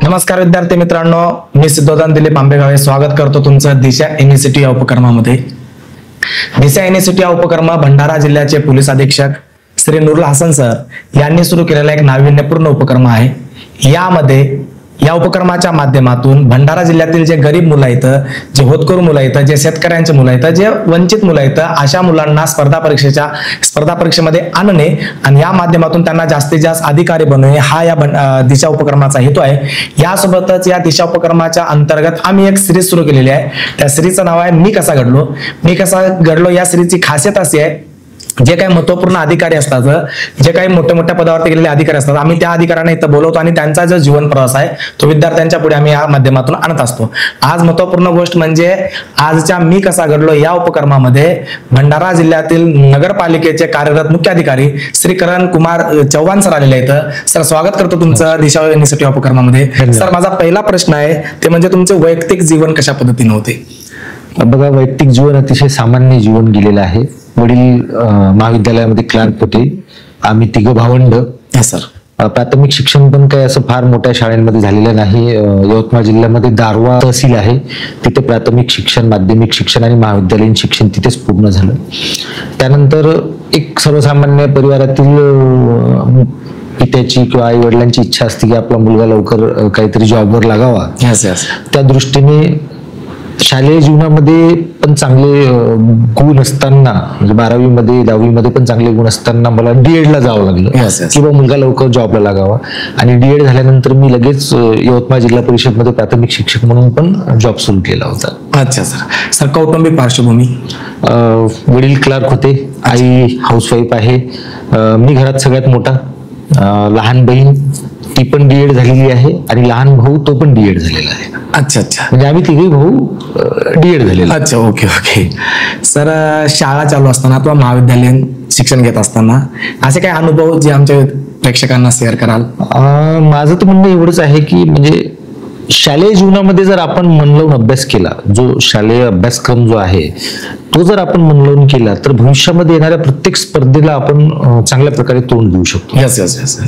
नमस्कार विद्यार्थी मित्रांनो, मी सिद्धोदान दिलीप आंबेगावे स्वागत करतो तुमचं दिशा युनिव्हर्सिटी या उपक्रमामध्ये। दिशा युनिव्हर्सिटी या उपक्रम भंडारा जिल्ह्याचे पोलीस अधीक्षक श्री नूरुल हसन सर यांनी सुरू केलेला एक नाविन्यपूर्ण उपक्रम आहे। या उपक्रमाच्या माध्यमातून भंडारा जिल्ह्यातील जे गरीब मुलं आहेत, जे होतकरू मुलं आहेत, जे शेतकऱ्यांचे मुलं आहेत, जे वंचित मुलं आहेत, अशा मुलांना स्पर्धा परीक्षेमध्ये आणणे आणि या माध्यमातून त्यांना जास्तीत जास्त अधिकारी बनवणे हा या दिशा उपक्रमाचा हेतू आहे। यासोबतच या दिशा उपक्रमाच्या अंतर्गत आम्ही एक सिरीज सुरू केलेली आहे। त्या सिरीजचं नाव आहे मी कसा घडलो। या सिरीजची खासियत अशी आहे, जे काही महत्वपूर्ण अधिकारी असतात, जे काही मोठ्या पदावरती गेलेले अधिकारी असतात, आम्ही त्या अधिकाऱ्यांना इथं बोलवतो आणि त्यांचा जो जीवन प्रवास आहे तो विद्यार्थ्यांच्या पुढे आम्ही या माध्यमातून आणत असतो। आज महत्वपूर्ण गोष्ट म्हणजे आजच्या मी कसा घडलो या उपक्रमामध्ये भंडारा जिल्ह्यातील नगरपालिकेचे कार्यरत मुख्य अधिकारी श्री करण कुमार चव्हाण सर आलेले आहेत। सर, स्वागत करतो तुमचं दिशा युनिव्हर्सिटी या उपक्रमामध्ये। सर, माझा पहिला प्रश्न आहे ते म्हणजे तुमचे वैयक्तिक जीवन कशा पद्धतीने होते? बघा, वैयक्तिक जीवन अतिशय सामान्य जीवन गेलेलं आहे। वडील महाविद्यालयामध्ये क्लार्क होते। आम्ही तिघ भावंड। सर, प्राथमिक शिक्षण पण काही असं फार मोठ्या शाळांमध्ये झालेलं नाही। यवतमाळ जिल्ह्यामध्ये दारवा तहसील आहे, तिथे प्राथमिक शिक्षण, माध्यमिक शिक्षण आणि महाविद्यालयीन शिक्षण तिथेच पूर्ण झालं। त्यानंतर एक सर्वसामान्य परिवारातील पित्याची किंवा आई वडिलांची इच्छा असते की आपला मुलगा लवकर काहीतरी जॉबवर लागावा। त्या दृष्टीने शालेय जीवनामध्ये पण चांगले गुण असताना, म्हणजे 12वी मध्ये 10वी मध्ये पण चांगले गुण असताना मला डीएड ला जावं लागलं किंवा मुलगा लवकर जॉबला लागावा। आणि डीएड झाल्यानंतर मी लगेच यवतमाळ जिल्हा परिषद मध्ये प्राथमिक शिक्षक म्हणून पण जॉब सुरू केला होता। अच्छा सर, कौटुंबिक पार्श्वभूमी? वडील क्लार्क होते, आई हाऊसवाईफ आहे, मी घरात सगळ्यात मोठा, लहान बहीण ती पण डीएड झालेली आहे आणि लहान भाऊ तो पण डीएड झालेला आहे। अच्छा, म्हणजे आम्ही तिघे भाऊ डीएड झालेला। अच्छा, ओके। सर, शाळा चालू असताना अथवा महाविद्यालयीन शिक्षण घेत असताना असे काही अनुभव जे आमच्या प्रेक्षकांना शेअर कराल? माझं तर म्हणणं एवढंच आहे की म्हणजे शालेय जीवनामध्ये जर आपण मन लावून अभ्यास केला, जो शालेय अभ्यासक्रम जो आहे तो जर आपण मन लावून केला तर भविष्यामध्ये येणाऱ्या प्रत्येक स्पर्धेला आपण चांगल्या प्रकारे तोंड देऊ शकतो। यस।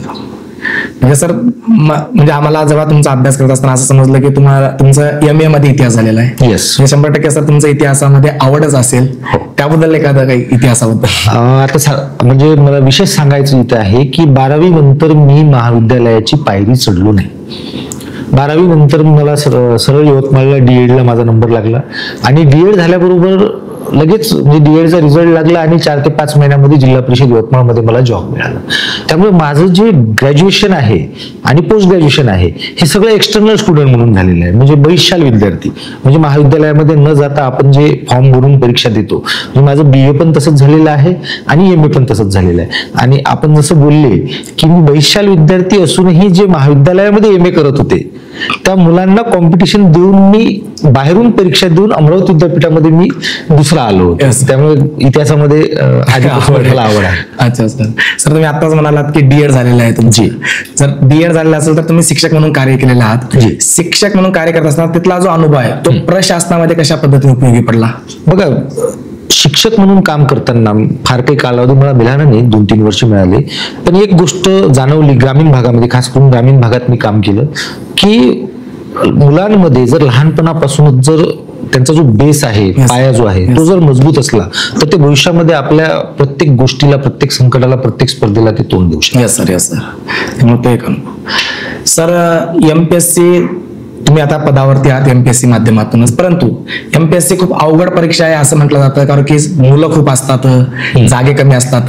म्हणजे सर, म्हणजे आम्हाला जेव्हा तुमचा अभ्यास करत असताना असं समजलं की तुमचं MA मध्ये इतिहास झालेला आहे। येस, 100% सर तुमचं इतिहासामध्ये आवडच असेल, त्याबद्दल एखादं काही इतिहासाबद्दल? आता म्हणजे मला विशेष सांगायचं इथे आहे की 12वी नंतर मी महाविद्यालयाची पायरी चढलो नाही। 12वी नंतर मला सरळ यवतमाळला डीएड ला माझा नंबर लागला आणि डीएड झाल्याबरोबर लगेच म्हणजे डीएडचा रिझल्ट लागला आणि 4 ते 5 महिन्यामध्ये जिल्हा परिषद यवतमाळ मध्ये मला जॉब मिळाला। त्यामुळे माझं जे ग्रॅज्युएशन आहे आणि पोस्ट ग्रॅज्युएशन आहे हे सगळं एक्सटर्नल स्टुडंट म्हणून झालेलं आहे। म्हणजे बहिशाल विद्यार्थी, म्हणजे महाविद्यालयामध्ये न जाता आपण जे फॉर्म भरून परीक्षा देतो, म्हणजे माझं BA पण तसंच झालेलं आहे आणि MA पण तसंच झालेलं आहे। आणि आपण जसं बोलले की मी बहिशाल विद्यार्थी असूनही जे महाविद्यालयामध्ये MA करत होते त्या मुलांना कॉम्पिटिशन देऊन मी बाहेरून परीक्षा देऊन अमरावती विद्यापीठामध्ये मी दुसरा आलो होतो। त्यामुळे इतिहासामध्ये आधीपासून आवड आहे। अच्छा सर, तुम्ही आताच म्हणालात की डीएड झालेलं आहे तुमची। जर डीएड झालेला असेल तर तुम्ही शिक्षक म्हणून कार्य केलेलं आहात। शिक्षक म्हणून कार्य करत असताना तिथला जो अनुभव आहे तो प्रशासनामध्ये कशा पद्धतीने उपयोगी पडला? बघा, शिक्षक म्हणून काम करताना फार काही कालावधी मला मिळाला नाही, 2-3 वर्ष मिळाले। पण एक गोष्ट जाणवली ग्रामीण भागामध्ये, खास करून ग्रामीण भागात मी काम केलं की मुलांमध्ये जर लहानपणापासूनच जर त्यांचा जो बेस आहे, पाया जो आहे तो जर मजबूत असला तर ते भविष्यामध्ये आपल्या प्रत्येक गोष्टीला, प्रत्येक संकटाला, प्रत्येक स्पर्धेला ते तोंड देऊ शकतात। Yes sir. सर, MPSC तुम्ही आता पदावरती आहात MPSC माध्यमातूनच, परंतु MPSC खूप अवघड परीक्षा आहे असं म्हटलं जातं, कारण की मुलं खूप असतात, जागे कमी असतात,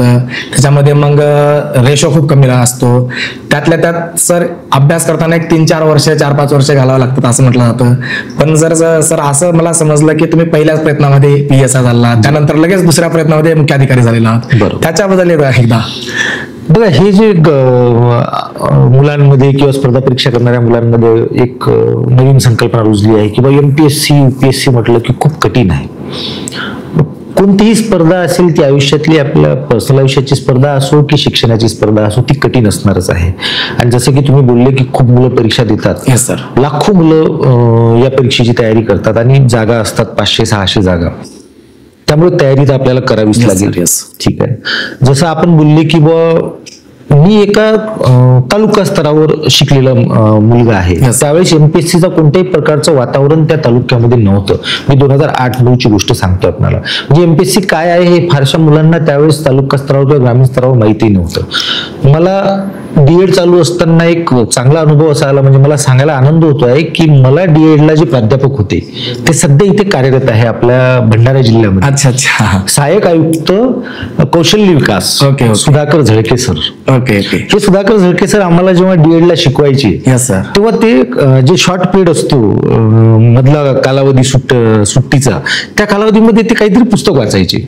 त्याच्यामध्ये मग रेशो खूप कमी असतो। त्यातल्या त्यात सर अभ्यास करताना एक 3-4 वर्ष, 4-5 वर्ष घालावं लागतात असं म्हटलं जातं। पण जर सर असं मला समजलं की तुम्ही पहिल्याच प्रयत्नामध्ये PSI झाला, त्यानंतर लगेच दुसऱ्या प्रयत्नामध्ये मुख्य अधिकारी झालेला आहात, त्याच्याबद्दल एकदा? बघा, हे जे मुलांमध्ये किंवा स्पर्धा परीक्षा करणाऱ्या मुलांमध्ये एक नवीन संकल्पना रुजली आहे की MPSC UPSC म्हटलं की खूप कठीण आहे। कोणतीही स्पर्धा असेल ती आयुष्यातली, आपल्या पर्सनल आयुष्याची स्पर्धा असो की शिक्षणाची स्पर्धा असो, ती कठीण असणारच आहे। आणि जसं की तुम्ही बोलले की खूप मुलं परीक्षा देतात, लाखो मुलं या परीक्षेची तयारी करतात आणि जागा असतात 500-600 जागा, त्यामुळे तयारी तर आपल्याला करावीच लागेल। ठीक आहे, जसं आपण बोलले की मी एका तालुका स्तरावर शिकलेला मुलगा आहे. त्यावेळेस एमपीएससीचा कोणत्याही प्रकारचं वातावरण त्या तालुक्यामध्ये नव्हतं. मी 2008-9ची गोष्ट सांगतो आपल्याला. म्हणजे एमपीएससी काय आहे हे फारशा मुलांना त्यावेळेस तालुका स्तरावर किंवा ग्रामीण स्तरावर माहिती नव्हतं. मला डीएड चालू असताना एक चांगला अनुभव असा आला, म्हणजे मला सांगायला आनंद होतोय की मला डीएडला जे प्राध्यापक होते ते सध्या इथे कार्यरत आहे आपल्या भंडारा जिल्ह्यामध्ये. अच्छा अच्छा. सहाय्यक आयुक्त कौशल्य विकास सुधाकर झळके सर. Okay okay. हे सुधाकर झळके सर आम्हाला जेव्हा डीएडला शिकवायचे तेव्हा ते जे शॉर्ट पिरियड असतो मधला कालावधी सुट्टीचा, त्या कालावधीमध्ये ते काहीतरी पुस्तक वाचायचे.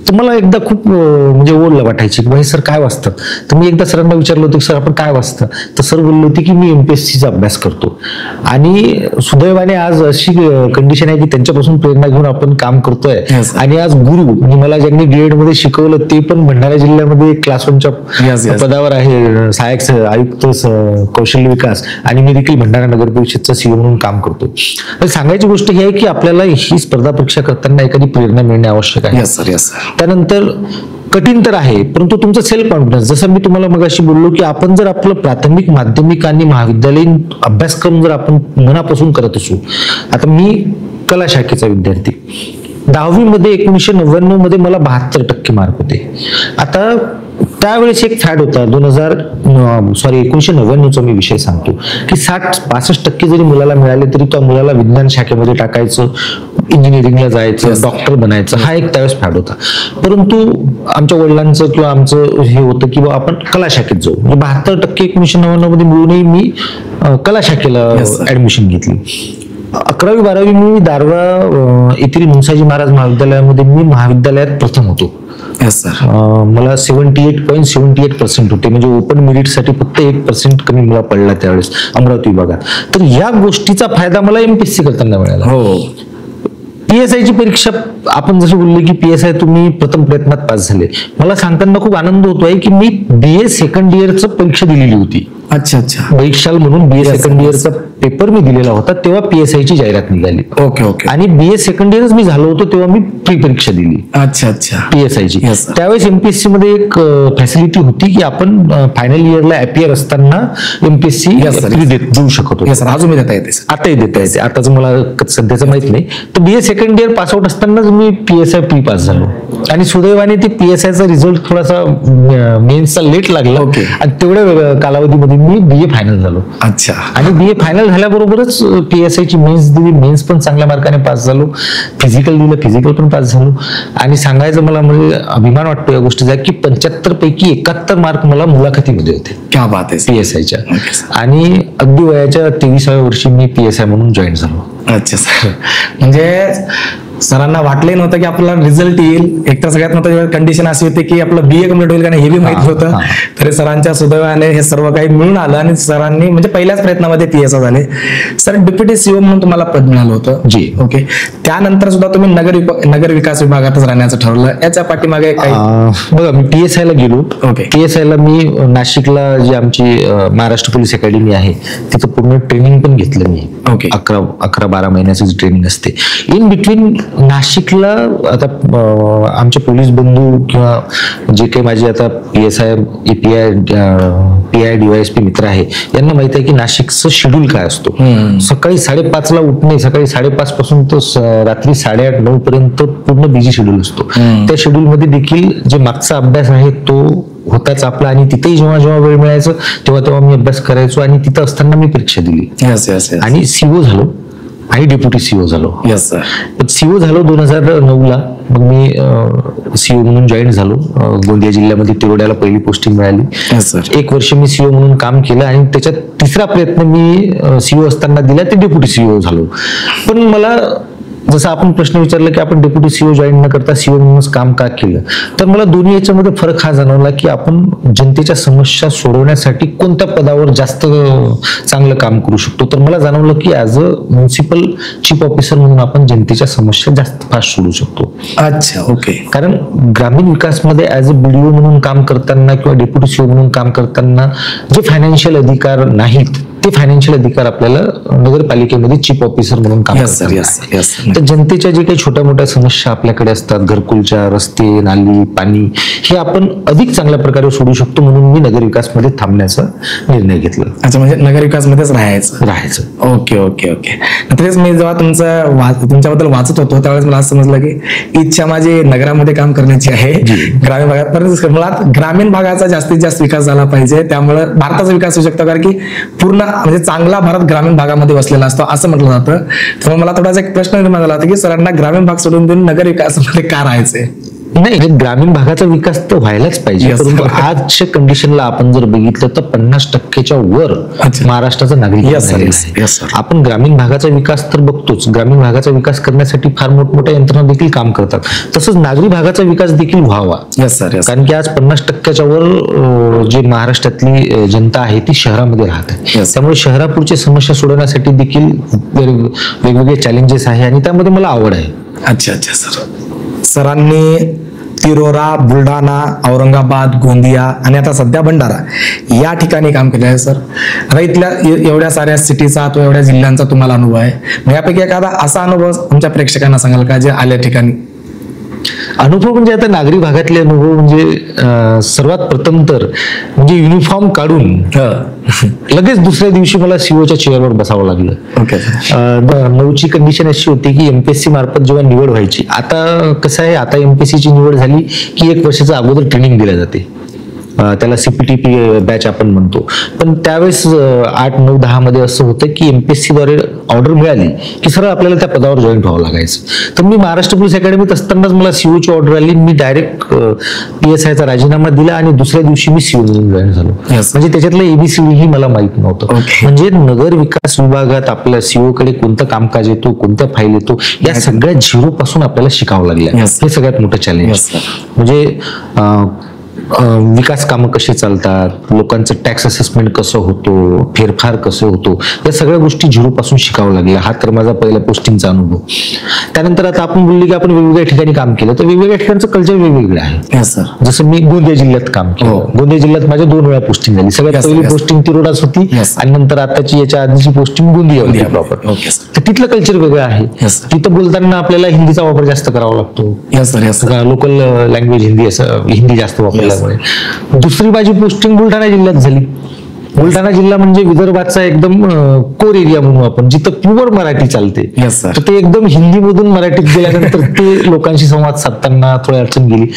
तर मला एकदा खूप म्हणजे ओढलं वाटायची की भाई सर काय वाचतात. तर मी एकदा सरांना विचारलं होतं की सर आपण काय वाचता. तर सर बोलले होते की मी एमपीएससीचा अभ्यास करतो. आणि सुदैवाने आज अशी कंडिशन आहे की त्यांच्यापासून प्रेरणा घेऊन आपण काम करतोय. आणि आज गुरु म्हणजे मला ज्यांनी डीएड मध्ये शिकवलं ते पण भंडारा जिल्ह्यामध्ये क्लास 1च्या पदावर आहे, सहाय्यक आयुक्त कौशल्य विकास. आणि मी देखील भंडारा नगर परिषदचा सीओ म्हणून काम करतो. सांगायची गोष्ट ही आहे की आपल्याला ही स्पर्धा परीक्षा करताना एखादी प्रेरणा मिळणे आवश्यक आहे. त्यानंतर कठीण तर आहे, परंतु तुमचं सेल्फ कॉन्फिडन्स, जसं मी तुम्हाला मगाशी बोललो की आपण जर आपलं प्राथमिक, माध्यमिक आणि महाविद्यालयीन अभ्यासक्रम जर आपण मनापासून करत असू. आता मी कला शाखेचा विद्यार्थी, 10वी मध्ये 1999 मध्ये मला 72% मार्क होते. आता त्यावेळेस एक फॅड होता 1999चा मी विषय सांगतो की 60-65% जरी मुलाला मिळाले तरी त्या मुलाला विज्ञान शाखेमध्ये टाकायचं, इंजिनिअरिंगला जायचं, डॉक्टर बनायचं, हा एक त्यावेळेस फॅड होता. परंतु आमच्या वडिलांचं किंवा आमचं हे होतं की आपण कला शाखेत जाऊ. 72% 1999 मध्ये मिळूनही मी कला शाखेला ऍडमिशन घेतली. 11वी-12वी मी दारव्हा येथील मुंसाजी महाराज महाविद्यालयामध्ये मी महाविद्यालयात प्रथम होतो. मला 78.78% होते, म्हणजे ओपन मेरिट साठी फक्त 1% कमी मला पडला त्यावेळेस अमरावती विभागात. तर या गोष्टीचा फायदा मला एमपीएससी करताना मिळाला. हो. पीएसआयची परीक्षा आपण जसं बोलले की पीएसआय तुम्ही प्रथम प्रयत्नात पास झाले. मला सांगताना खूप आनंद होतोय की मी बीए सेकंड इयरचं परीक्षा दिलेली होती. अच्छा अच्छा. परीक्षा म्हणून बीए सेकंड इयरचा पेपर मी दिलेला होता तेव्हा पीएसआयची जाहिरात निघाली. Okay okay. आणि बीए सेकंड इयरच मी झालो होतो तेव्हा मी प्री परीक्षा दिली. अच्छा अच्छा. पीएसआयची. त्यावेळेस एमपीएससी मध्ये एक फॅसिलिटी होती की आपण फायनल इयरला अपियर असताना एमपीएससी देऊ शकत होतो. अजून देता येते, आताही देता येते. आताच मला सध्याचं माहित नाही. तर BA second year pass out असतानाच मी पीएसआय प्री पास झालो. आणि सुदैवाने ते पीएसआयचा रिझल्ट थोडासा मेन्सचा लेट लागला आणि तेवढ्या कालावधीमध्ये मी बीए फायनल झालो. अच्छा. आणि बीए फायनल झाल्याबरोबरच पीएसआयची मेन्स दिली. मेन्स पण चांगल्या मार्काने पास झालो. फिजिकल दिलं, फिजिकल पण पास झालो. आणि सांगायचं मला म्हणजे अभिमान वाटतो या गोष्टीचा की 75 पैकी 71 मार्क मला मुलाखतीमध्ये होते. क्या बात आहे. पीएसआयच्या. आणि अगदी वयाच्या 23व्या वर्षी मी पीएसआय म्हणून जॉईन झालो. अच्छा सर. म्हणजे सरांना वाटलंही नव्हतं की आपल्याला रिझल्ट येईल. एक तर सगळ्यात महत्त्वाची कंडिशन अशी होती की आपलं बीए कम्प्लीट होईल का नाही हे बी माहित होतं. तरी सरांच्या सुदैवाने हे सर्व काही मिळून आलं आणि सरांनी म्हणजे पहिल्याच प्रयत्नामध्ये पीएसआय झाले. सर डेप्युटी सीओ म्हणून तुम्हाला पद मिळालं होतं. जी. ओके. त्यानंतर सुद्धा तुम्ही नगर विकास विभागातच राहण्याचं ठरवलं. याच्या पाठीमागे काही बघा, मी पीएसआयला गेलो. ओके. पीएसआयला मी नाशिकला जी आमची महाराष्ट्र पोलीस अकॅडमी आहे तिथं पूर्ण ट्रेनिंग पण घेतलं मी. ओके. 11-12 महिन्याची ट्रेनिंग असते. इन बिटवीन नाशिकला आता आमचे पोलीस बंधू किंवा जे काही माझे आता पीएसआय, पीआय, डीवायएसपी मित्र आहे यांना माहित आहे की नाशिकचं शेड्यूल काय असतो. सकाळी 5:30ला उठणे, सकाळी 5:30 पासून तर रात्री 8:30-9 पर्यंत पूर्ण बिझी शेड्यूल असतो. त्या शेड्यूल मध्ये देखील जे मागचा अभ्यास आहे तो होताच आपला. आणि तिथेही जेव्हा जेव्हा वेळ मिळायचं तेव्हा मी अभ्यास करायचो. आणि तिथं असताना मी परीक्षा दिली आणि सीओ झालो आणि डेप्युटी सीओ झालो. सीओ झालो 2009ला. मग मी सीओ म्हणून जॉईन झालो. गोंदिया जिल्ह्यामध्ये तिरोड्याला पहिली पोस्टिंग मिळाली. 1 वर्ष मी सीओ म्हणून काम केलं आणि त्याच्यात 3रा प्रयत्न मी सीओ असताना दिला, ते डेप्युटी सीओ झालो. पण मला जसं आपण प्रश्न विचारला की आपण डेप्युटी सीओ जॉईन न करता सीओ म्हणूनच काम का केलं, तर मला दोन्ही याच्यामध्ये फरक हा जाणवला की आपण जनतेच्या समस्या सोडवण्यासाठी कोणत्या पदावर जास्त चांगलं काम करू शकतो. तर मला जाणवलं की as a municipal chief officer म्हणून आपण जनतेच्या समस्या जास्त फास्ट सोडवू शकतो. अच्छा. ओके. कारण ग्रामीण विकासमध्ये ऍज अ बीडीओ म्हणून काम करताना किंवा डेप्युटी सीओ म्हणून काम करताना जे फायनान्शियल अधिकार नाहीत ते फायनान्शियल अधिकार आपल्याला नगरपालिकेमध्ये चीफ ऑफिसर म्हणून काम Yes, sir. करतात. Yes, yes, sir. तर जनतेच्या जे काही छोट्या मोठ्या समस्या आपल्याकडे असतात, घरकुलच्या, रस्ते, नाली, पाणी, हे आपण अधिक चांगल्या प्रकारे सोडू शकतो, म्हणून मी नगरविकास मध्ये थांबण्याचा निर्णय घेतला. अच्छा, म्हणजे नगर विकास मध्येच राहायचं. Okay okay okay. तेच मी जेव्हा तुमच्याबद्दल वाचत होतो त्यावेळेस मला असं समजलं की इच्छा माझी नगरामध्ये काम करण्याची आहे, ग्रामीण भागात. परंतु मला ग्रामीण भागाचा जास्तीत जास्त विकास झाला पाहिजे, त्यामुळे भारताचा विकास होऊ शकतो, कारण की पूर्ण म्हणजे चांगला भारत ग्रामीण भागामध्ये वसलेला असतो असं म्हटलं जातं. तर मला थोडासा एक प्रश्न निर्माण झाला होता की सरांना ग्रामीण भाग सोडून देऊन नगर विकासामध्ये का राहायचंय? नाही, ग्रामीण भागाचा विकास तर व्हायलाच पाहिजे, Yes, परंतु sir. आजच्या कंडिशनला आपण जर बघितलं तर 50% वर अच्छा. महाराष्ट्राचा नागरिक Yes, sir. झालेला Yes, आहे. yes, sir. आपण ग्रामीण भागाचा विकास तर बघतोच, ग्रामीण भागाचा विकास करण्यासाठी फार मोठमोठ्या यंत्रणा देखील काम करतात, तसंच नागरी भागाचा विकास देखील व्हावा. Yes sir. यस. कारण की आज 50% वर जे महाराष्ट्रातली जनता आहे ती शहरामध्ये राहत आहे. Yes. त्यामुळे शहरापुरची समस्या सोडवण्यासाठी देखील वेगवेगळे चॅलेंजेस आहे आणि त्यामध्ये मला आवड आहे. अच्छा अच्छा सर. सरांनी तिरोरा, बुलढाणा, औरंगाबाद, गोंदिया आणि आता सध्या भंडारा या ठिकाणी काम केलं आहे सर. आता इथल्या एवढ्या साऱ्या सिटीचा तो एवढ्या जिल्ह्यांचा तुम्हाला अनुभव आहे, मग यापैकी एखादा असा अनुभव आमच्या प्रेक्षकांना सांगाल का जे आल्या ठिकाणी? अनुभव म्हणजे आता नागरी भागातले अनुभव म्हणजे सर्वात प्रथम तर म्हणजे युनिफॉर्म काढून लगेच दुसऱ्या दिवशी मला सीओच्या चेअरवर बसावं लागलं. ओके. 9ची कंडिशन अशी होती की एमपीएससी मार्फत जेव्हा निवड व्हायची, आता कसं आहे, आता एमपीएससी ची निवड झाली की 1 वर्षाचा अगोदर ट्रेनिंग दिल्या जाते, त्याला सीपीटीपी बॅच आपण म्हणतो. पण त्यावेळेस 8, 9, 10 मध्ये असं होतं की एमपीएससी द्वारे ऑर्डर मिळाली की सरळ आपल्याला त्या पदावर जॉईन व्हावं लागायचं. तर मी महाराष्ट्र पोलीस अकॅडमीत असतानाच मला सीओची ऑर्डर आली, मी डायरेक्ट पीएसआयचा राजीनामा दिला आणि दुसऱ्या दिवशी मी सीओ म्हणून जॉईन झालो. Yes. म्हणजे त्याच्यातलं एबीसीडी ही मला माहित नव्हतं. Okay. म्हणजे नगर विकास विभागात आपल्या सीओ कडे कोणतं कामकाज येतो, कोणत्या फाईल येतो, या सगळ्या झिरो पासून आपल्याला शिकावं लागलं. Yes. हे सगळ्यात मोठं चॅलेंज. Yes, sir. म्हणजे विकास कामं कसे चालतात, लोकांचं टॅक्स असेसमेंट कसं होतो, फेरफार कसं होतो, या सगळ्या गोष्टी झिरो पासून शिकावं लागल्या. हा तर माझा पहिला पोस्टिंगचा अनुभव. त्यानंतर आता आपण बोलले की आपण वेगवेगळ्या ठिकाणी काम केलं, तर वेगवेगळ्या ठिकाणचं कल्चर वेगवेगळं आहे. Yes sir. जसं मी गोंदिया जिल्ह्यात काम केलं. गोंदिया जिल्ह्यात माझ्या 2 वेळा पोस्टिंग झाली. सगळ्यात Yes, पहिली yes. पोस्टिंग तिरोडाच होती Yes. आणि नंतर आताची याच्या आधीची पोस्टिंग गोंदिया होती प्रॉपर. Okay sir. तर तिथलं कल्चर वेगळं आहे. Yes. तिथं बोलताना आपल्याला हिंदीचा वापर जास्त करावा लागतो. Yes sir. Yes sir. Local language Hindi जास्त वापरल्यामुळे. दुसरी माझी पोस्टिंग बुलढाणा जिल्ह्यात झाली. बुलढाणा जिल्हा म्हणजे विदर्भाचा एकदम कोर एरिया म्हणू आपण, जिथं प्युअर मराठी चालते. Yes sir. तर ते एकदम हिंदीमधून मराठीत गेल्यानंतर ते लोकांशी संवाद साधताना थोडी अडचण गेली.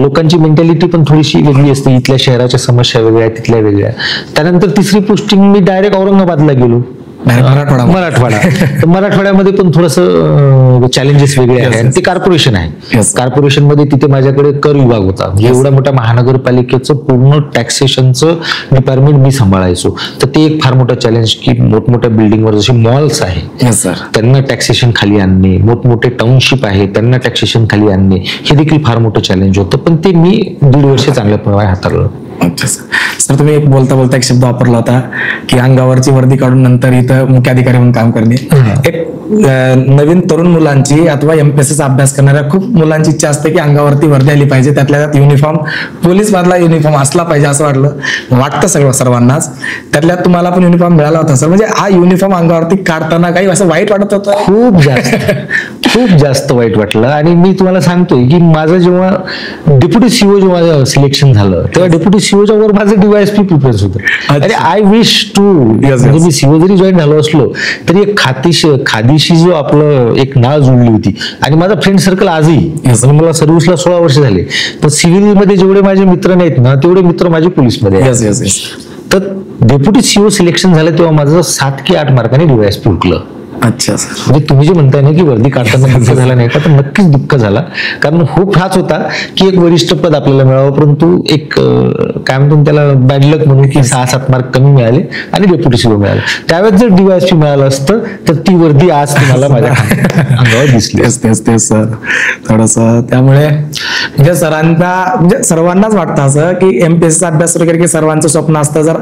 लोकांची मेंटॅलिटी पण थोडीशी वेगळी असते, इथल्या शहराच्या समस्या वेगळ्या, तिथल्या वेगळ्या. त्यानंतर तिसरी पोस्टिंग मी डायरेक्ट औरंगाबादला गेलो. मराठवाडा. तर मराठवाड्यामध्ये पण थोडंसं चॅलेंजेस वेगळे आहे. ते कॉर्पोरेशन आहे. कॉर्पोरेशन मध्ये तिथे माझ्याकडे कर विभाग होता. एवढ्या मोठ्या महानगरपालिकेचं पूर्ण टॅक्सेशनचं डिपार्टमेंट मी सांभाळायचो. तर ते एक फार मोठं चॅलेंज की मोठमोठ्या बिल्डिंगवर जसे मॉल्स आहे त्यांना टॅक्सेशन खाली आणणे, मोठमोठे टाउनशिप आहे त्यांना टॅक्सेशन खाली आणणे, हे देखील फार मोठं चॅलेंज होतं. पण ते मी 1.5 वर्ष चांगल्या प्रकारे हाताळलं. अच्छा सर. तुम्ही बोलता बोलता एक शब्द वापरला होता की अंगावरची वर्दी काढून नंतर इथं मुख्य अधिकारी म्हणून काम करणे. एक नवीन तरुण मुलांची अथवा एमपीएससीचा अभ्यास करणाऱ्या खूप मुलांची इच्छा असते की अंगावरती वर्दी आली पाहिजे, त्यातल्या त्यात युनिफॉर्म, पोलीस मधला युनिफॉर्म असला पाहिजे असं वाटतं सर्वांनाच. त्यातल्या तुम्हाला पण युनिफॉर्म मिळाला होता सर. म्हणजे हा युनिफॉर्म अंगावरती काढताना काही असं वाईट वाटत होतं? खूप जास्त वाईट वाटलं. आणि मी तुम्हाला सांगतोय की माझं जेव्हा डेप्युटी सीओ जेव्हा सिलेक्शन झालं तेव्हा डेप्युटी सीओच्या वर माझं डीवायएसपी प्रिफरन्स होतं. अरे आय विश टू, म्हणजे मी सीओ जरी जॉईन झालो असलो तरी एक खादीशी जो आपलं एक नाळ जुळली होती. आणि माझा फ्रेंड सर्कल आजही, म्हणजे मला सर्व्हिसला 16 वर्ष झाले, तर सिव्हिल मध्ये जेवढे माझे मित्र नाहीत ना तेवढे मित्र माझे पोलीसमध्ये आहेत. तर डेप्युटी सीओ सिलेक्शन झालं तेव्हा माझं 7 की 8 मार्काने डीवायएसपी उठलं. अच्छा सर. म्हणजे तुम्ही जे म्हणताय ना की वर्दी काढताना दुःख झाला नाही का, तर नक्कीच दुःख झाला. कारण खूप हाच होता की एक वरिष्ठ पद आपल्याला मिळावं, परंतु एक काय म्हणतो त्याला बॅड लक म्हणून की 6-7 मार्क कमी मिळाले आणि डेप्युटी सीओ मिळाले. त्यावेळेस जर डीवायएसपी मिळालं असतं तर ती वर्दी आज तुम्हाला माझ्या अंगावर दिसली. तेच सर. थोडस त्यामुळे म्हणजे सरांना, म्हणजे सर्वांनाच वाटतं असं की एमपीएससीचा अभ्यास वगैरे की सर्वांचं स्वप्न असतं, जर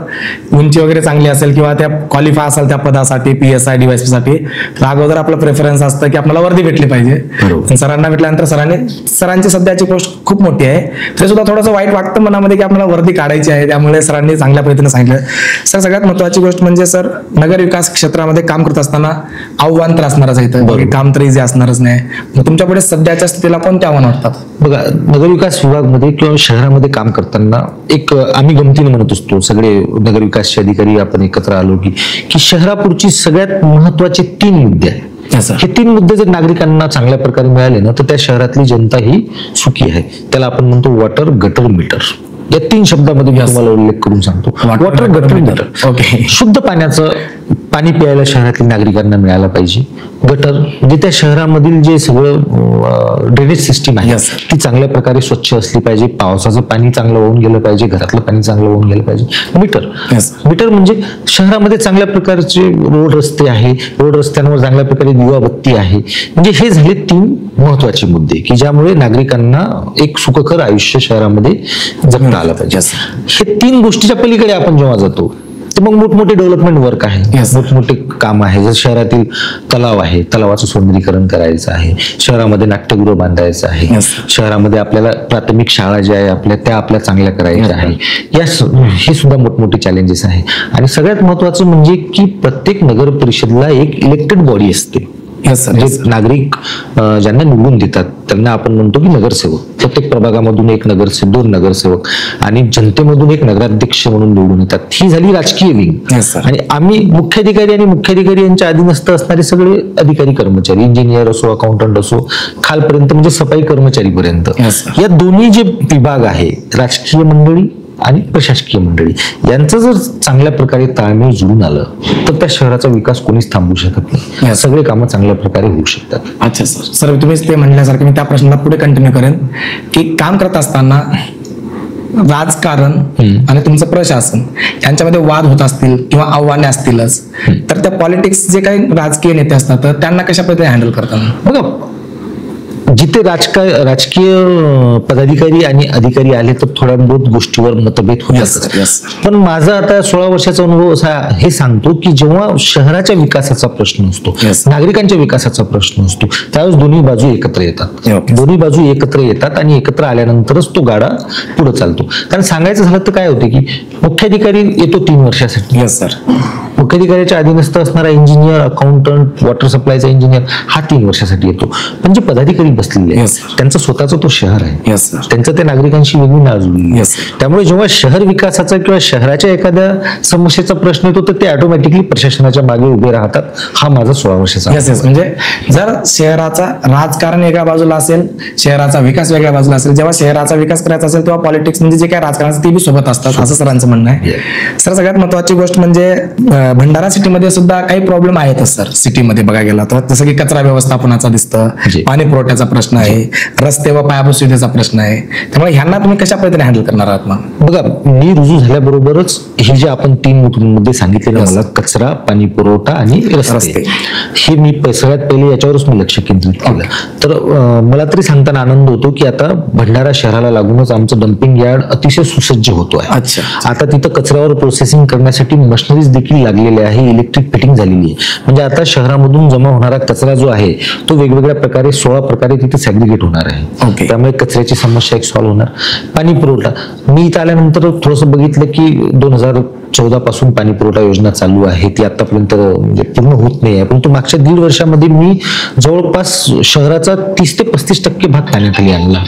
उंची वगैरे चांगली असेल किंवा त्या क्वालिफाय असेल त्या पदासाठी, पीएसआय, डीवायएसपी साठी, तर अगोदर आपलं प्रेफरन्स असतं की आपल्याला वर्दी भेटली पाहिजे. बरोबर. पण सरांना भेटल्यानंतर सरांची सध्याची पोस्ट खूप मोठी आहे, ते सुद्धा थोडंसं वाईट वाटतं मनामध्ये की आपल्याला वर्दी काढायची आहे. त्यामुळे सरांनी चांगल्या पद्धतीने सांगितलं. सर सगळ्यात महत्वाची गोष्ट म्हणजे सर नगर विकास क्षेत्रामध्ये काम करत असताना आव्हान तर असणारच आहे इथं, काम तर इझी असणारच नाही. मग तुमच्या पुढे सध्याच्या स्थितीला कोणते आव्हान वाटतात? बघा, नगर विकास विभागमध्ये किंवा शहरामध्ये काम करताना एक आम्ही गमतीने म्हणत असतो सगळे नगर विकासचे अधिकारी आपण एकत्र आलो की शहरापुढची सगळ्यात महत्वाचे 3 मुद्दे आहेत. हे 3 मुद्दे जर नागरिकांना चांगल्या प्रकारे मिळाले ना तर त्या शहरातली जनता ही सुखी आहे. त्याला आपण म्हणतो वॉटर, गटर, मीटर. या 3 शब्दामध्ये मी तुम्हाला उल्लेख करून सांगतो. Water, gutter, meter. ओके. शुद्ध पाणी प्यायला शहरातील नागरिकांना मिळायला पाहिजे. गटर म्हणजे त्या शहरामधील जे सगळं ड्रेनेज सिस्टीम आहे ती चांगल्या प्रकारे स्वच्छ असली पाहिजे. पावसाचं पाणी चांगलं वाहून गेलं पाहिजे, घरातलं पाणी चांगलं वाहून गेलं पाहिजे. मीटर म्हणजे शहरामध्ये चांगल्या प्रकारचे रोड रस्ते आहे, रोड रस्त्यांवर चांगल्या प्रकारे दिवाबत्ती आहे. म्हणजे हे झाले 3 महत्वाचे मुद्दे की ज्यामुळे नागरिकांना एक सुखकर आयुष्य शहरामध्ये जगता आलं पाहिजे. हे 3 गोष्टीच्या पलीकडे आपण जेव्हा जातो तर मग मोठमोठे डेव्हलपमेंट वर्क आहे, मोठमोठे काम आहे. जर शहरातील तलाव आहे, तलावाचं सौंदर्यीकरण करायचं आहे, शहरामध्ये नाट्यगृह बांधायचं आहे, शहरामध्ये आपल्याला प्राथमिक शाळा ज्या आहे त्या आपल्या चांगल्या करायच्या आहे. हे सुद्धा मोठमोठे चॅलेंजेस आहे. आणि सगळ्यात महत्वाचं म्हणजे की प्रत्येक नगर परिषदला एक इलेक्टेड बॉडी असते. नागरिक ज्यांना निवडून देतात त्यांना आपण म्हणतो की नगरसेवक. प्रत्येक प्रभागामधून एक नगरसेवक, 2 नगरसेवक आणि जनतेमधून एक नगराध्यक्ष म्हणून निवडून येतात. ही झाली राजकीय विंग. आणि आम्ही मुख्याधिकारी आणि मुख्याधिकारी यांच्या अधीनस्थ असणारे सगळे अधिकारी कर्मचारी, इंजिनियर असो, अकाउंटंट असो, खालपर्यंत म्हणजे सफाई कर्मचारी पर्यंत, या दोन्ही जे विभाग आहे, राजकीय मंडळी आणि प्रशासकीय मंडळी, यांचं जर चांगल्या प्रकारे ताळमेळ जुळून आलं तर त्या शहराचा विकास कोणीच थांबवू शकत नाही. सगळे कामं चांगल्या प्रकारे होऊ शकतात. अच्छा सर, तुम्हीच ते म्हणल्यासारखं मी त्या प्रश्नाला पुढे कंटिन्यू करेन की काम करत असताना राजकारण आणि तुमचं प्रशासन यांच्यामध्ये वाद होत असतील किंवा आव्हाने असतीलच, तर त्या पॉलिटिक्स जे काही राजकीय नेते असतात तर त्यांना कशा पद्धतीने हँडल करतात? बघा, जिथे राजकीय पदाधिकारी आणि अधिकारी आले तर थोड्या बहुत गोष्टीवर मतभेद होतात. पण माझा आता 16 वर्षाचा अनुभव असा हे सांगतो की जेव्हा शहराच्या विकासाचा प्रश्न असतो, नागरिकांच्या विकासाचा प्रश्न असतो, त्यावेळेस दोन्ही बाजू एकत्र येतात. दोन्ही बाजू एकत्र येतात आणि एकत्र आल्यानंतरच तो गाडा पुढे चालतो. कारण सांगायचं झालं तर काय होते की मुख्याधिकारी येतो 3 वर्षासाठी. मुख्याधिकाऱ्याच्या अधीनस्थ असणारा इंजिनियर, अकाउंटंट, वॉटर सप्लायचा इंजिनियर हा 3 वर्षासाठी येतो. पण जे पदाधिकारी बसलेले त्यांचं स्वतःचं तो शहर आहे, त्यांचं त्या नागरिकांशी वेगळी नाळ जुळली. त्यामुळे जेव्हा शहर विकासाचा किंवा शहराच्या एखाद्या समस्येचा प्रश्न येतो तर ते ऑटोमॅटिकली प्रशासनाच्या मागे उभे राहतात. हा माझा 16 वर्षाचा म्हणजे जर शहराचा राजकारण एका बाजूला असेल, शहराचा विकास वेगळ्या बाजूला असेल, जेव्हा शहराचा विकास करायचा असेल तेव्हा पॉलिटिक्स म्हणजे जे काही राजकारण ते बी सोबत असतात, असं सरांचं म्हणणं आहे. सर सगळ्यात महत्वाची गोष्ट म्हणजे भंडारा सिटीमध्ये सुद्धा काही प्रॉब्लेम आहेतच सर. सिटीमध्ये बघा गेला तर जसं की कचरा व्यवस्थापनाचा दिसतं, पाणी पुरवठ्याचा प्रश्न आहे, रस्ते व पायाभूत सुविधेचा प्रश्न आहे. त्यामुळे ह्यांना तुम्ही कशा पद्धतीने हँडल करणार आहात? मग बघा, मी रुजू झाल्याबरोबरच हे जे आपण 3 मुद्दे सांगितले ना मला, कचरा, पाणी पुरवठा आणि रस्ते, हे मी सगळ्यात पहिले याच्यावरच मी लक्ष केंद्रित केलं. तर मला तरी सांगताना आनंद होतो की आता भंडारा शहराला लागूनच आमचं डम्पिंग यार्ड अतिशय सुसज्ज होतो आहे. आता तिथं कचऱ्यावर प्रोसेसिंग करण्यासाठी मशिनरीज देखील लागलेल्या आहे, इलेक्ट्रिक फिटिंग झालेली आहे. म्हणजे आता शहरामधून जमा होणारा कचरा जो आहे तो वेगवेगळ्या प्रकारे 16 प्रकारे तिथे सॅग्रिगेट होणार आहे. त्यामुळे कचऱ्याची समस्या एक सॉल्व्ह होणार. पाणी पुरवठा, मी इथं आल्यानंतर थोडंसं बघितलं की 2014 पासून पाणी पुरवठा योजना चालू आहे, ती आतापर्यंत म्हणजे पूर्ण होत नाही आहे. परंतु मागच्या 1.5 वर्षामध्ये मी जवळपास शहराचा 30 ते 35% भाग पाण्याखाली आणला.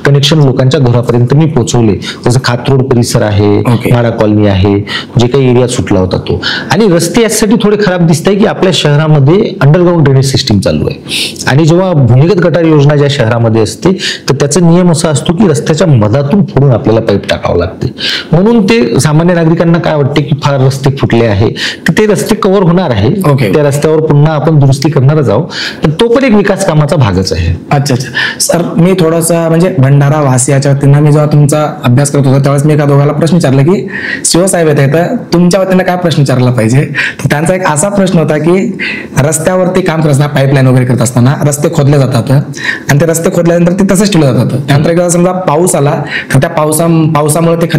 कनेक्शन लोकांच्या घरापर्यंत मी पोहोचवले. जसं खातरोड परिसर आहे, माडा कॉलनी आहे, जे काही एरिया सुटला होता तो. आणि रस्ते यासाठी थोडे खराब दिसत आहे की आपल्या शहरामध्ये अंडरग्राउंड ड्रेनेज सिस्टीम चालू आहे. आणि जेव्हा भूमिगत गटार योजना ज्या शहरामध्ये असते तर त्याचा नियम असा असतो की रस्त्याच्या मधातून फोडून आपल्याला पाईप टाकावं लागते. म्हणून ते सामान्य नागरिकांना काय वाटते की फार रस्ते फुटले आहे, तर ते रस्ते कव्हर होणार आहे. त्या रस्त्यावर पुन्हा आपण दुरुस्ती करणारच आहोत. तर तो पण एक विकास कामाचा भागच आहे. अच्छा सर, मी थोडंसं म्हणजे भंडारा वासियाच्या वतीनं मी जेव्हा तुमचा अभ्यास करत होतो त्यावेळेस मी एका दोघाला प्रश्न विचारला की शिवसाहेब येत आहे तर तुमच्या वतीनं काय प्रश्न विचारला पाहिजे. तर त्यांचा एक असा प्रश्न होता की रस्त्यावरती काम करत असताना, पाईपलाईन वगैरे करत असताना रस्ते खोदले जातात आणि ते रस्ते खोदल्यानंतर ते तसंच ठेवले जातात. त्यानंतर एकदा समजा पाऊस आला तर त्या पावसामुळे ते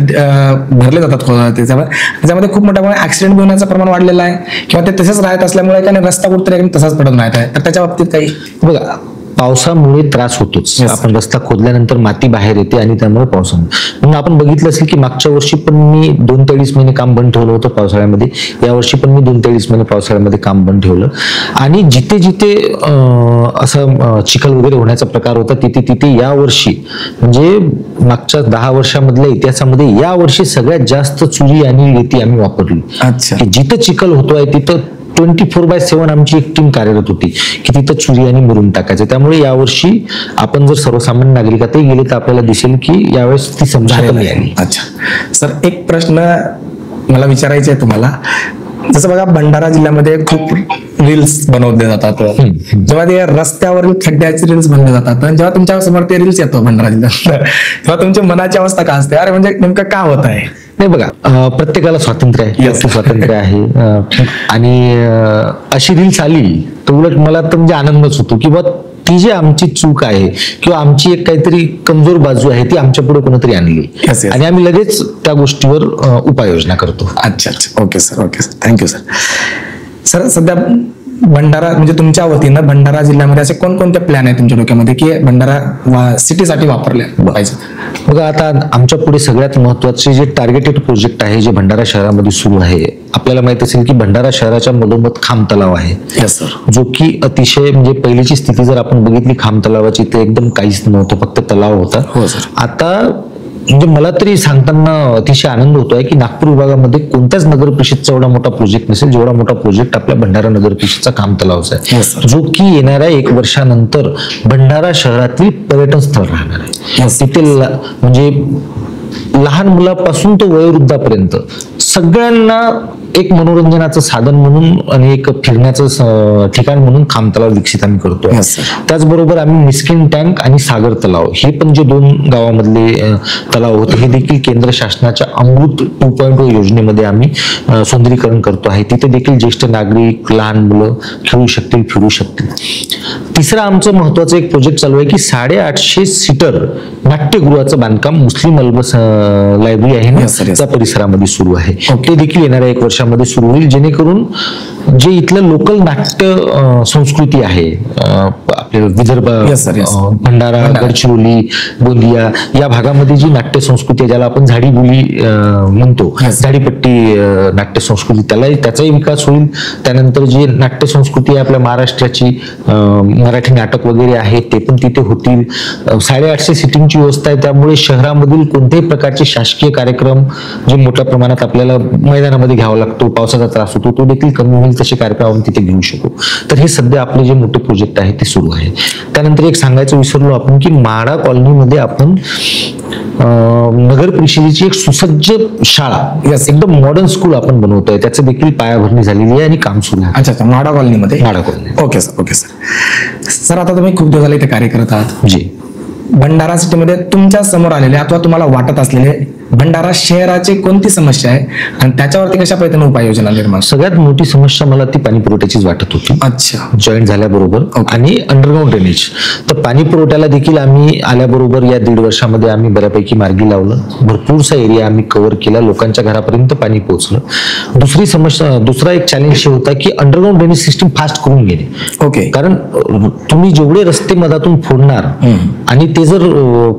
भरले जातात त्याच्यामध्ये खूप मोठ्या प्रमाणात ऍक्सिडेंट होण्याचं प्रमाण वाढलेलं आहे किंवा ते तसेच राहत असल्यामुळे काय रस्ता कुठेतरी तसाच पडत राहत आहे, तर त्याच्या बाबतीत काही बघा, पावसामुळे त्रास होतोच. आपण रस्ता खोदल्यानंतर माती बाहेर येते आणि त्यामुळे पावसामुळे, म्हणून आपण बघितलं असेल की मागच्या वर्षी पण मी 2-23 महिने काम बंद ठेवलं होतं पावसाळ्यामध्ये, या वर्षी पण मी 2-23 महिने पावसाळ्यामध्ये काम बंद ठेवलं. आणि जिथे जिथे असं चिखल वगैरे होण्याचा प्रकार होता तिथे तिथे या वर्षी म्हणजे मागच्या 10 वर्षामधल्या इतिहासामध्ये या वर्षी सगळ्यात जास्त चुरी आणि रेती आम्ही वापरली. अच्छा. की जिथं चिखल होतोय तिथं 24/7 आमची एक टीम कार्यरत होती की तिथं चुरी आणि मुरुम टाकायचं. त्यामुळे यावर्षी आपण जर सर्वसामान्य नागरिकातही गेले तर आपल्याला दिसेल की यावेळेस ती समस्या कमी आली. अच्छा सर, एक प्रश्न मला विचारायचा आहे तुम्हाला. जसं बघा, भंडारा जिल्ह्यामध्ये खूप रील्स बनवले जातात. जेव्हा ते रस्त्यावरील खड्ड्याचे रील्स बनवले जातात, जेव्हा तुमच्या समोर ते रील्स येतो भंडारा जिल्ह्यात, तेव्हा तुमच्या मनाची अवस्था काय असते? अरे म्हणजे नेमकं का होत आहे? नाही बघा, प्रत्येकाला स्वातंत्र्य आहे, स्वातंत्र्य आहे. आणि अशी रील्स आली तर उलट मला तर म्हणजे आनंदच होतो की ती जी आमची चूक आहे किंवा आमची एक काहीतरी कमजोर बाजू आहे ती आमच्या पुढे कोणीतरी आणली आणि आम्ही लगेच त्या गोष्टीवर उपाययोजना करतो. अच्छा अच्छा, okay sir, okay sir, thank you sir. Sir, सध्या भंडारा म्हणजे तुमच्या वतीनं भंडारा जिल्ह्यामध्ये असे कोणकोणते प्लॅन आहे तुमच्या डोक्यामध्ये की भंडारा सिटीसाठी वापरले पाहिजे? बघा, आता आमच्या पुढे सगळ्यात महत्वाचे जे टार्गेटेड प्रोजेक्ट आहे जे भंडारा शहरामध्ये सुरू आहे, आपल्याला माहित असेल की भंडारा शहराच्या मधोमध खांब तलाव आहे. Yes sir. जो की अतिशय म्हणजे पहिलीची स्थिती जर आपण बघितली खांब तलावाची ते एकदम काहीच नव्हतं, फक्त तलाव होता. हो सर. आता म्हणजे मला तरी सांगताना अतिशय आनंद होतोय की नागपूर विभागामध्ये कोणत्याच नगर परिषदचा एवढा मोठा प्रोजेक्ट नसेल जेवढा मोठा प्रोजेक्ट आपल्या भंडारा नगर परिषदचा खांब तलावचा आहे, जो की येणाऱ्या 1 वर्षानंतर भंडारा शहरातील पर्यटन स्थळ राहणार आहे. तिथे म्हणजे लहान मुलापासून तो वयोवृद्धापर्यंत सगळ्यांना एक मनोरंजनाचं साधन म्हणून आणि एक फिरण्याचं ठिकाण म्हणून खांब तलाव विकसित आम्ही करतोय. त्याचबरोबर आम्ही मिस्किन टँक आणि सागर तलाव हे पण जे 2 गावामधले तलाव होते हे देखील केंद्र शासनाच्या अमृत 2.0 योजनेमध्ये आम्ही सौंदर्यीकरण करतो आहे. तिथे देखील ज्येष्ठ नागरिक, लहान मुलं खेळू शकतील, फिरू शकतील. तिसरं आमचं महत्वाचं एक प्रोजेक्ट चालू आहे की 850 सीटर नाट्यगृहाचं बांधकाम मुस्लिम अल्बस लायब्ररी आहे ना त्या परिसरामध्ये सुरू आहे. ते देखील येणाऱ्या 1 वर्षामध्ये सुरू होईल, जेणेकरून जे इथलं लोकल नाट्य संस्कृती आहे आपल्या विदर्भ, भंडारा, गडचिरोली, गोंदिया या भागामध्ये जी नाट्य संस्कृती आहे ज्याला आपण झाडी बोली म्हणतो, झाडीपट्टी नाट्य संस्कृती, त्याचाही विकास होईल. त्यानंतर जी नाट्य संस्कृती आहे आपल्या महाराष्ट्राची, मराठी नाटक वगैरे आहे ते पण तिथे होतील. 850 सीटिंगची व्यवस्था आहे, त्यामुळे शहरामधील कोणत्याही प्रकारचे शासकीय कार्यक्रम जे मोठ्या प्रमाणात आपल्याला मैदानामध्ये घ्यावा लागतो, पावसाचा त्रास होतो, तो देखील कमी होईल. तसे कार्यक्रम आपण तिथे घेऊ शकू. तर हे सध्या आपले जे मोठे प्रोजेक्ट आहे ते सुरू आहे. त्यानंतर एक सांगायचं विसरलो आपण की माडा कॉलनीमध्ये आपण नगर परिषदेची एक सुसज्ज शाळा, एकदम मॉडर्न स्कूल आपण बनवतोय. त्याचं देखील पायाभरणी झालेली आहे आणि काम सुरू आहे. अच्छा, माडा कॉलनीमध्ये? MHADA colony. Okay sir, okay sir. Sir, आता तुम्ही खूप दिवस झाले इथे कार्य करत आहात. जी. भंडारा सिटीमध्ये तुमच्या समोर आलेले अथवा तुम्हाला वाटत असलेले भंडारा शहराची कोणती समस्या आहे आणि त्याच्यावरती कशा पद्धतीने उपाययोजना निर्माण? सगळ्यात मोठी समस्या मला ती पाणी पुरवठ्याचीच वाटत होती. अच्छा. जॉईंट झाल्याबरोबर आणि अंडरग्राऊंड ड्रेनेज. तर पाणी पुरवठ्याला देखील आम्ही आल्याबरोबर या 1.5 वर्षामध्ये आम्ही बऱ्यापैकी मार्गी लावलं. भरपूरसा एरिया आम्ही कव्हर केला, लोकांच्या घरापर्यंत पाणी पोहोचलं. दुसरी समस्या, दुसरा एक चॅलेंज होता की अंडरग्राऊंड ड्रेनेज सिस्टीम फास्ट करून घेणे. ओके. कारण तुम्ही जेवढे रस्ते मधातून फोडणार आणि ते जर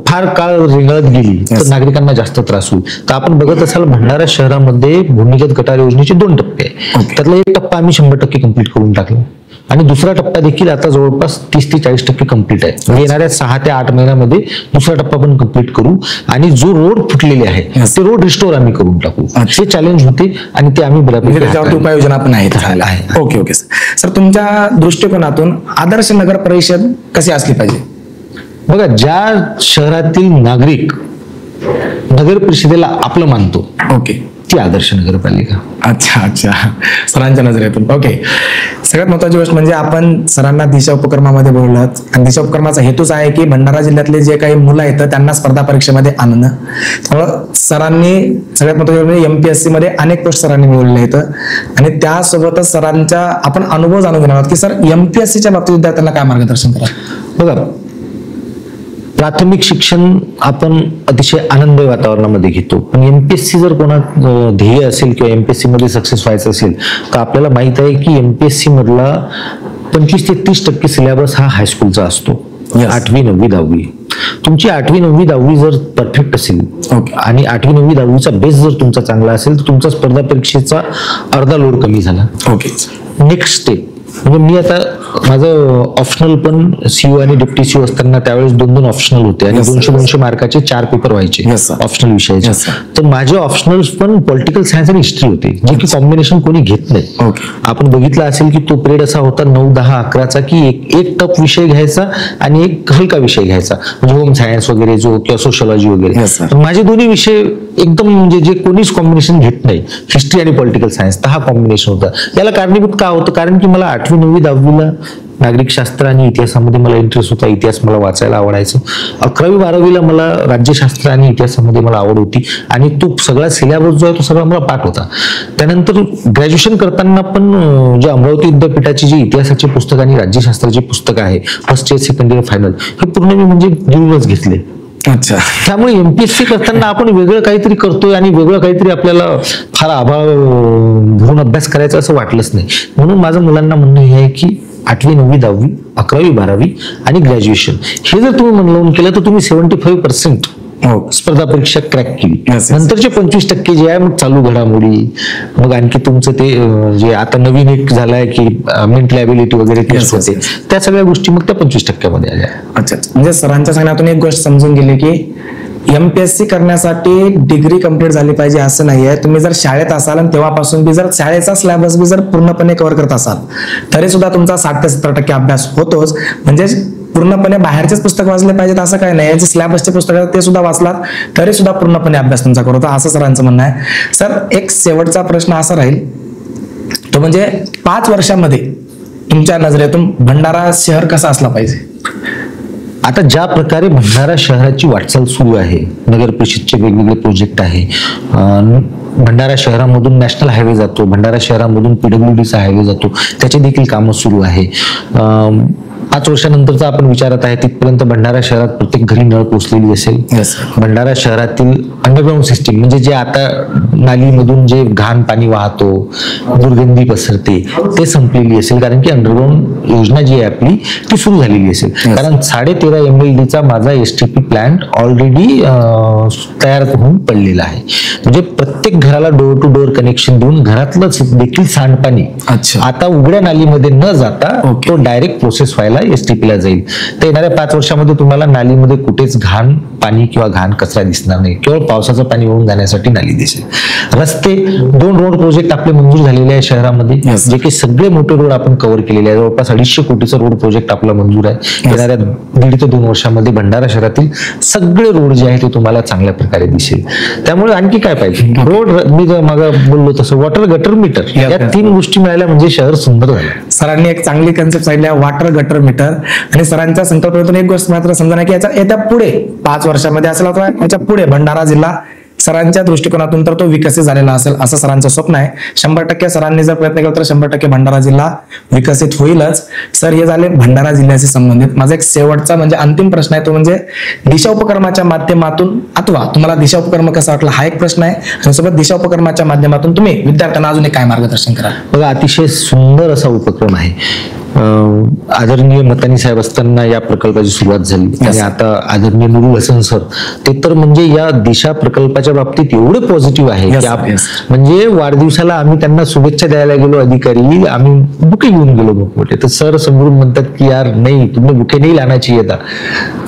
फार काळ रेंगाळत गेली तर नागरिकांना जास्त त्रास होईल. तर आपण बघत असाल भंडारा शहरामध्ये भूमिगत गटार योजनेचे 2 टप्पे आहे. त्यातला 1 टप्पा आम्ही 100% कंप्लीट करून टाकला आणि दुसरा टप्पा देखील आता जवळपास 30 ते 40% कंप्लीट आहे. येणाऱ्या 6 ते 8 महिन्यामध्ये दुसरा टप्पा पण कंप्लीट करू आणि जो रोड फुटलेले आहे ते रोड रिस्टोर आम्ही करून टाकू. हे चॅलेंज होते आणि ते आम्ही बऱ्यापैकी त्याच्यावरती उपाययोजना पण आहेत. Okay okay sir. सर, तुमच्या दृष्टिकोनातून आदर्श नगर परिषद कशी असली पाहिजे? बघा, ज्या शहरातील नागरिक नगर परिषदेला आपलं मानतो, ओके, ती आदर्श नगरपालिका. अच्छा अच्छा, सरांच्या नजरेतून. ओके. सगळ्यात महत्वाची गोष्ट म्हणजे आपण सरांना दिशा उपक्रमामध्ये बोललात आणि दिशा उपक्रमाचा हेतूच आहे की भंडारा जिल्ह्यातले जे काही मुलं आहेत त्यांना स्पर्धा परीक्षेमध्ये आणणं. त्यामुळं सरांनी सगळ्यात महत्वाची म्हणजे MPSC मध्ये अनेक पोस्ट सरांनी मिळवलेले आहेत आणि त्यासोबतच सरांचा आपण अनुभव जाणून घेणार आहोत की सर MPSCच्या बाबतीत विद्यार्थ्यांना काय मार्गदर्शन करा? बघा, प्राथमिक शिक्षण आपण अतिशय आनंददायी वातावरणामध्ये घेतो, पण एमपीएससी जर कोणा ध्येय असेल किंवा एमपीएससी मध्ये सक्सेस व्हायचं असेल तर आपल्याला माहित आहे की एमपीएससी मधला 25 ते 30% सिलेबस हा हायस्कूलचा असतो. 8वी 9वी 10वी तुमची 8वी 9वी 10वी जर परफेक्ट असेल आणि 8वी 9वी 10वीचा बेस जर तुमचा चांगला असेल तर तुमचा स्पर्धा परीक्षेचा अर्धा लोड कमी झाला. नेक्स्ट स्टेप म्हणजे मी आता माझं ऑप्शनल पण सीओ आणि डेप्टी सीओ असताना त्यावेळेस 2-2 ऑप्शनल होते आणि 200-200 मार्काचे 4 पेपर व्हायचे ऑप्शनल विषयाचे. तर माझे ऑप्शनल पण पॉलिटिकल सायन्स आणि हिस्ट्री होते, जे की कॉम्बिनेशन कोणी घेत नाही. आपण बघितलं असेल की तो पिरियड असा होता 9, 10, 11चा की एक टफ विषय घ्यायचा आणि एक हलका विषय घ्यायचा, म्हणजे होम सायन्स वगैरे जो किंवा सोशॉलॉजी वगैरे. माझे दोन्ही विषय एकदम म्हणजे जे कोणीच कॉम्बिनेशन घेत नाही, हिस्ट्री आणि पॉलिटिकल सायन्स, तर हा कॉम्बिनेशन होता. याला कारणीभूत का होतं, कारण की मला 8वी 9वी 10वीला नागरिक शास्त्र आणि इतिहासामध्ये मला इंटरेस्ट होता, इतिहास मला वाचायला आवडायचं. 11वी 12वीला मला राज्यशास्त्र आणि इतिहासामध्ये मला आवड होती आणि तो सगळा सिलेबस जो आहे तो सगळा मला पाठ होता. त्यानंतर ग्रॅज्युएशन करताना पण जे अमरावती विद्यापीठाची जी इतिहासाचे पुस्तक आणि राज्यशास्त्राचे पुस्तक आहे, first year second year final, हे पूर्ण मी म्हणजे घेऊनच घेतले. अच्छा. त्यामुळे एमपीएससी करताना आपण वेगळं काहीतरी करतोय आणि वेगळं काहीतरी आपल्याला फार आभाळ भरून अभ्यास करायचा असं वाटलंच नाही. म्हणून माझं मुलांना म्हणणं हे आहे की 8वी 9वी 10वी 11वी 12वी आणि ग्रॅज्युएशन हे जर तुम्ही मनलावून केलं तर तुम्ही 75% स्पर्धा परीक्षा क्रॅक केली. नंतरचे 25% जे आहे मग चालू घडामोडी, मग आणखी तुमचं ते जे आता नवीन एक झालाय की मेंटल ॲबिलिटी वगैरे टेस्ट होते, त्या सगळ्या गोष्टी मग त्या 25% मध्ये आल्या. अच्छा, म्हणजे सरांच्या सांगण्यातून एक गोष्ट समजून गेली की एमपीएससी करण्यासाठी डिग्री कंप्लीट झाली पाहिजे असं नाहीये. तुम्ही जर शाळेत असाल आणि तेव्हापासून बी जर शाळेचा सिलेबस बी जर पूर्णपणे कव्हर करत असाल तरी सुद्धा तुमचा 60 ते 70% अभ्यास होतोच. म्हणजे पूर्णपणे बाहेरचेच पुस्तक वाचले पाहिजेत असं काय नाही, जे सिलेबसचे पुस्तक आहेत ते सुद्धा वाचलात तरी सुद्धा पूर्णपणे अभ्यास तुमचा करतो, असं सरांचं म्हणणं आहे. सर, एक शेवटचा प्रश्न असा राहील तो म्हणजे 5 वर्षामध्ये तुमच्या नजरेतून भंडारा शहर कसा असला पाहिजे? आता ज्या प्रकारे भंडारा शहराची वाटचाल सुरू आहे, नगर परिषदचे वेगवेगळे प्रोजेक्ट आहे, भंडारा शहरामधून नॅशनल हायवे जातो, भंडारा शहरामधून पीडब्ल्यूडीचा हायवे जातो, त्याचे देखील कामं सुरू आहे. 5 वर्षानंतरचा आपण विचारत आहे तिथपर्यंत भंडारा शहरात प्रत्येक घरी नळ पोचलेली असेल. भंडारा शहरातील अंडरग्राऊंड सिस्टीम म्हणजे जे आता नालीमधून जे घाण पाणी वाहतो, दुर्गंधी पसरते, ते संपलेली असेल, कारण की अंडरग्राऊंड योजना जी आहे आपली ती सुरू झालेली असेल. कारण 13.5 MLDचा माझा एसटीपी प्लांट ऑलरेडी तयार होऊन पडलेला आहे. म्हणजे प्रत्येक घराला डोअर टू डोअर कनेक्शन देऊन घरातलं देखील सांडपाणी आता उघड्या नालीमध्ये न जाता तो डायरेक्ट प्रोसेस व्हायला एसटीपी ला जाईल. तर येणाऱ्या 5 वर्षामध्ये तुम्हाला नालीमध्ये कुठेच घाण पाणी किंवा घाण कचरा दिसणार नाही, केवळ पावसाचं पाणी वाहून जाण्यासाठी नाली दिसेल. रस्ते 2 रोड प्रोजेक्ट आपले मंजूर झालेले आहे शहरामध्ये, जे की सगळे मोठे रोड आपण कव्हर केलेले आहे. जवळपास 250 कोटीचा रोड प्रोजेक्ट आपला मंजूर आहे. येणाऱ्या 1.5 ते 2 वर्षामध्ये भंडारा शहरातील सगळे रोड जे आहे ते तुम्हाला चांगल्या प्रकारे दिसेल. त्यामुळे आणखी काय पाहिजे, रोड, मी मागे बोललो तसं वॉटर गटर मीटर, या 3 गोष्टी मिळाल्या म्हणजे शहर सुंदर झालं. सरांनी एक चांगली कन्सेप्ट सांगितली, वॉटर गटर मीटर. आणि सरांच्या संकल्पनेतून एक गोष्ट मात्र समजा की याच्या येत्या पुढे 5 वर्षामध्ये असेल अथवा याच्या पुढे भंडारा जिल्हा सरांच्या दृष्टिकोनातून तर तो विकसित झालेला असेल असं सरांचं स्वप्न आहे. 100% सरांनी जर प्रयत्न केला तर 100% भंडारा जिल्हा विकसित होईलच. सर, हे झाले भंडारा जिल्ह्याशी संबंधित. माझा एक शेवटचा म्हणजे अंतिम प्रश्न आहे तो म्हणजे दिशा उपक्रमाच्या माध्यमातून अथवा तुम्हाला दिशा उपक्रम कसा वाटला हा एक प्रश्न आहे, आणि सोबत दिशा उपक्रमाच्या माध्यमातून तुम्ही विद्यार्थ्यांना अजून काय मार्गदर्शन कराल? बघा, अतिशय सुंदर असा उपक्रम आहे. आदरणीय मतानी साहेब असताना या प्रकल्पाची सुरुवात झाली आणि आता आदरणीय नुरुल हसन सर ते तर म्हणजे या दिशा प्रकल्पाच्या बाबतीत एवढे पॉझिटिव्ह आहे की म्हणजे वाढदिवसाला आम्ही त्यांना शुभेच्छा द्यायला गेलो, अधिकारी आम्ही बुके घेऊन गेलो मोठे, तर सर समोरून म्हणतात की यार नाही, तुम्ही बुके नाही लानाची येता,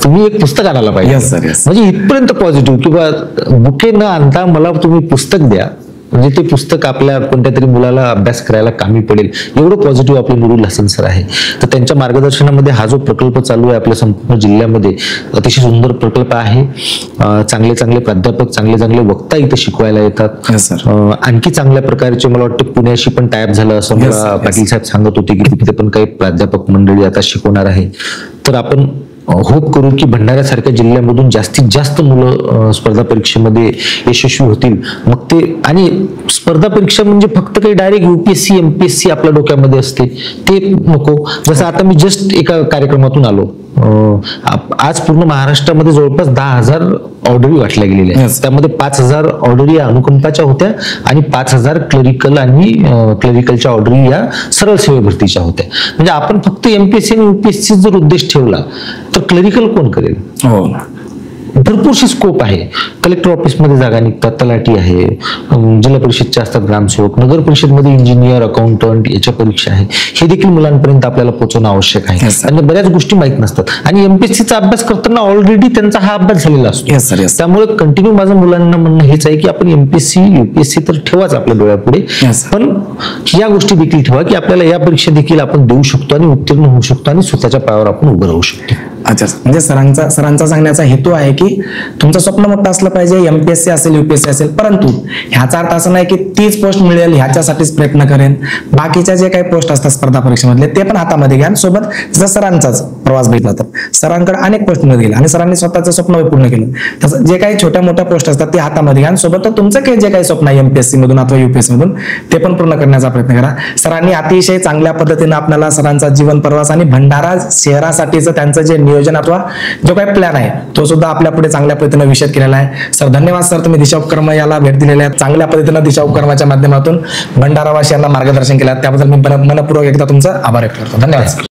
तुम्ही एक पुस्तक आणायला पाहिजे. म्हणजे इथपर्यंत पॉझिटिव्ह की बा बुके न आणता मला तुम्ही पुस्तक द्या, म्हणजे ते पुस्तक आपल्या कोणत्या तरी मुलाला अभ्यास करायला कामी पडेल, एवढं पॉझिटिव्ह आपले नुरुल हसन सर आहे. तर त्यांच्या मार्गदर्शनामध्ये हा जो प्रकल्प चालू आहे आपल्या संपूर्ण जिल्ह्यामध्ये अतिशय सुंदर प्रकल्प आहे. चांगले चांगले प्राध्यापक, चांगले चांगले वक्ता इथे शिकवायला येतात. आणखी चांगल्या प्रकारचे मला वाटतं पुण्याशी पण टायअप झालं असं मला पाटील साहेब सांगत होते की तिथे पण काही प्राध्यापक मंडळी आता शिकवणार आहे. तर आपण होप करू की भंडाऱ्यासारख्या जिल्ह्यामधून जास्तीत जास्त मुलं स्पर्धा परीक्षेमध्ये यशस्वी होतील. मग ते आणि स्पर्धा परीक्षा म्हणजे फक्त काही डायरेक्ट UPSC MPSC आपल्या डोक्यामध्ये असते ते नको. जसं आता मी जस्ट एका कार्यक्रमातून आलो, आज पूर्ण महाराष्ट्रामध्ये जवळपास 10,000 ऑर्डरी वाटल्या गेलेल्या आहेत. त्यामध्ये 5,000 ऑर्डरी या अनुकंपाच्या होत्या आणि 5,000 क्लरिकल आणि क्लरिकलच्या ऑर्डरी या सरळ सेवा भरतीच्या होत्या. म्हणजे आपण फक्त एमपीएससी आणि युपीएससी जर उद्देश ठेवला तर क्लरिकल कोण करेल? हो, भरपूरशी स्कोप आहे. कलेक्टर ऑफिसमध्ये जागा निघतात, तलाठी आहे, जिल्हा परिषदच्या असतात ग्रामसेवक, नगर परिषदमध्ये इंजिनियर, अकाउंटंट याच्या परीक्षा आहे. हे देखील मुलांपर्यंत आपल्याला पोहोचवणं आवश्यक आहे. आणि बऱ्याच गोष्टी माहित नसतात आणि एमपीएससीचा अभ्यास करताना ऑलरेडी त्यांचा हा अभ्यास झालेला असतो. त्यामुळे कंटिन्यू माझं मुलांना म्हणणं हेच आहे की आपण एमपीएससी युपीएससी तर ठेवाच आपल्या डोळ्यापुढे, पण या गोष्टी देखील ठेवा की आपल्याला या परीक्षा देखील आपण देऊ शकतो आणि उत्तीर्ण होऊ शकतो आणि स्वतःच्या पायावर आपण उभं राहू शकतो. अच्छा, म्हणजे सरांचा सांगण्याचा हेतू आहे की तुमचं स्वप्न मोठं असलं पाहिजे, एमपीएससी असेल युपीएससी असेल, परंतु ह्याचा अर्थ असं नाही की तीच पोस्ट मिळेल ह्याच्यासाठीच प्रयत्न करेन. बाकीच्या जे काही पोस्ट असतात स्पर्धा परीक्षेमधले ते पण हातामध्ये घ्या. सोबत जर सरांचाच प्रवास भेटला तर सरांकडे अनेक पोस्ट मिळत गेले आणि सरांनी स्वतःचं स्वप्न पूर्ण केलं. तसं जे काही छोट्या मोठ्या पोस्ट असतात ते हातामध्ये घ्या. सोबत तुमचं काही जे काही स्वप्न आहे एमपीएससी मधून अथवा युपीएससी मधून ते पण पूर्ण करण्याचा प्रयत्न करा. सरांनी अतिशय चांगल्या पद्धतीने आपल्याला सरांचा जीवन प्रवास आणि भंडारा शहरासाठीचं त्यांचं जे नियोजन अथवा जो काही प्लॅन आहे तो सुद्धा आपल्या पुढे चांगल्या पद्धतीने विशद केलेला आहे. सर धन्यवाद सर, तुम्ही दिशा उपक्रम याला भेट दिलेल्या आहे. चांगल्या पद्धतीने दिशा उपक्रमाच्या माध्यमातून भंडारावासियांना मार्गदर्शन केलं त्याबद्दल मी मनपूर्वक एकदा तुमचा आभार व्यक्त करतो. धन्यवाद सर.